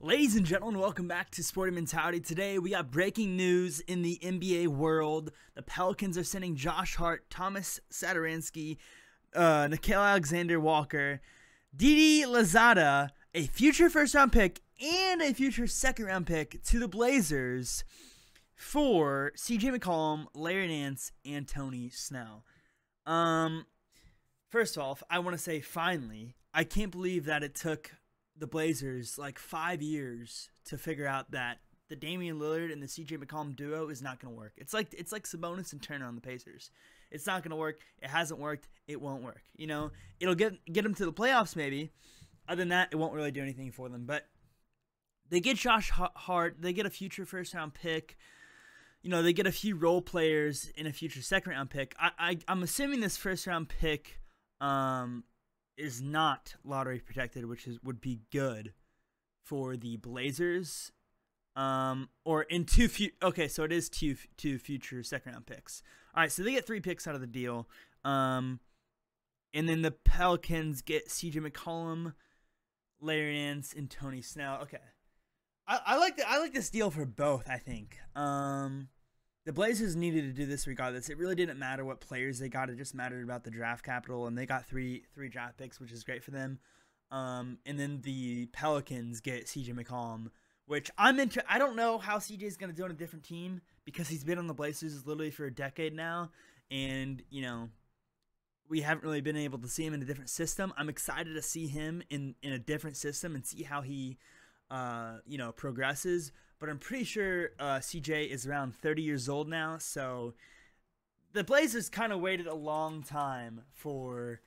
Ladies and gentlemen, welcome back to Sporting Mentality. Today we got breaking news in the NBA world. The Pelicans are sending Josh Hart, Thomas Satoransky, Nickeil Alexander-Walker, Didi Lazada, a future first-round pick and a future second-round pick to the Blazers for CJ McCollum, Larry Nance, and Tony Snell. First off, I want to say finally, I can't believe that it took the Blazers like 5 years to figure out that the Damian Lillard and the CJ McCollum duo is not going to work. It's like Sabonis and Turner on the Pacers. It's not going to work. It hasn't worked. It won't work. You know, it'll get them to the playoffs maybe. Other than that, it won't really do anything for them. But they get Josh Hart. They get a future first-round pick. You know, they get a few role players in a future second-round pick. I'm assuming this first-round pick is not lottery protected, which would be good for the Blazers. Or in okay, so it is two future second round picks. All right, so they get 3 picks out of the deal. And then the Pelicans get CJ McCollum, Larry Nance, and Tony Snell. Okay, I like this deal for both. I think the Blazers needed to do this regardless. It really didn't matter what players they got. It just mattered about the draft capital, and they got three draft picks, which is great for them. And then the Pelicans get CJ McCollum, which I don't know how CJ is going to do on a different team because he's been on the Blazers literally for a decade now, and you know we haven't really been able to see him in a different system. I'm excited to see him in a different system and see how he progresses. But I'm pretty sure CJ is around 30 years old now, so the Blazers kind of waited a long time to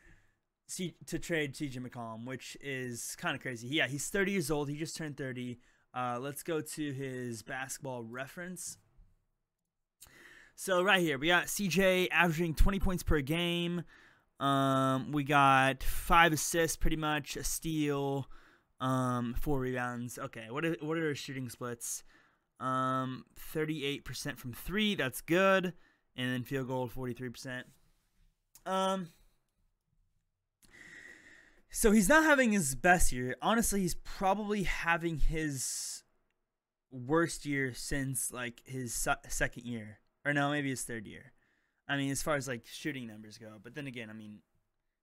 trade CJ McCollum, which is kind of crazy. Yeah, he's 30 years old. He just turned 30. Let's go to his basketball reference. So right here, we got CJ averaging 20 points per game. We got 5 assists, pretty much, a steal. 4 rebounds. Okay, what are his shooting splits? 38% from 3. That's good. And then field goal 43%. So he's not having his best year. Honestly, he's probably having his worst year since like his second year, or no, maybe his third year. I mean, as far as like shooting numbers go. But then again, I mean,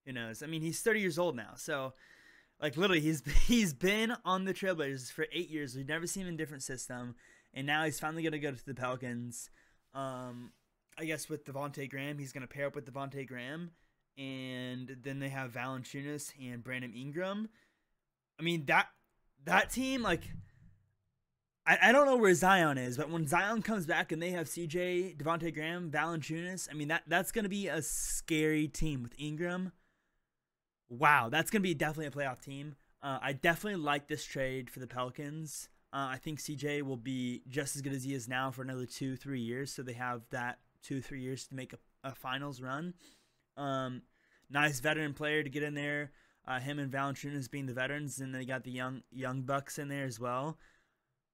who knows? I mean, he's 30 years old now, so. Like, literally, he's been on the Trailblazers for 8 years. We've never seen him in a different system. And now he's finally going to go to the Pelicans. I guess with Devontae Graham, he's going to pair up with Devontae Graham. And then they have Valanciunas and Brandon Ingram. I mean, that team, like, I don't know where Zion is. But when Zion comes back and they have CJ, Devontae Graham, Valanciunas, I mean, that's going to be a scary team with Ingram. Wow, that's going to be definitely a playoff team. I definitely like this trade for the Pelicans. I think CJ will be just as good as he is now for another 2-3 years. So they have that 2-3 years to make a finals run. Nice veteran player to get in there. Him and Valanciunas being the veterans. And they got the young bucks in there as well.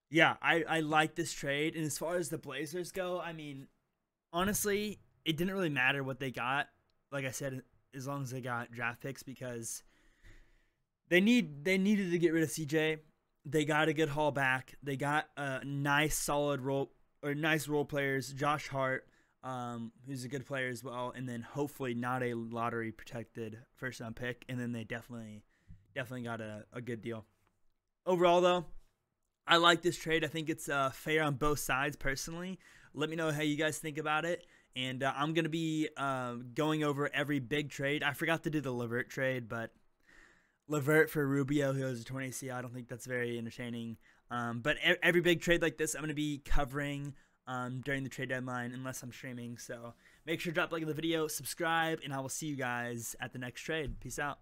Yeah, I like this trade. And as far as the Blazers go, I mean, honestly, it didn't really matter what they got. Like I said, as long as they got draft picks, because they needed to get rid of CJ. They got a good haul back. They got a nice role players, Josh Hart, who's a good player as well, and then hopefully not a lottery protected first round pick. And then they definitely got a good deal. Overall though, I like this trade. I think it's fair on both sides personally. Let me know how you guys think about it. And I'm going to be going over every big trade. I forgot to do the LeVert trade, but LeVert for Rubio, who has a torn ACL, I don't think that's very entertaining. But every big trade like this, I'm going to be covering during the trade deadline unless I'm streaming. So make sure to drop a like on the video, subscribe, and I will see you guys at the next trade. Peace out.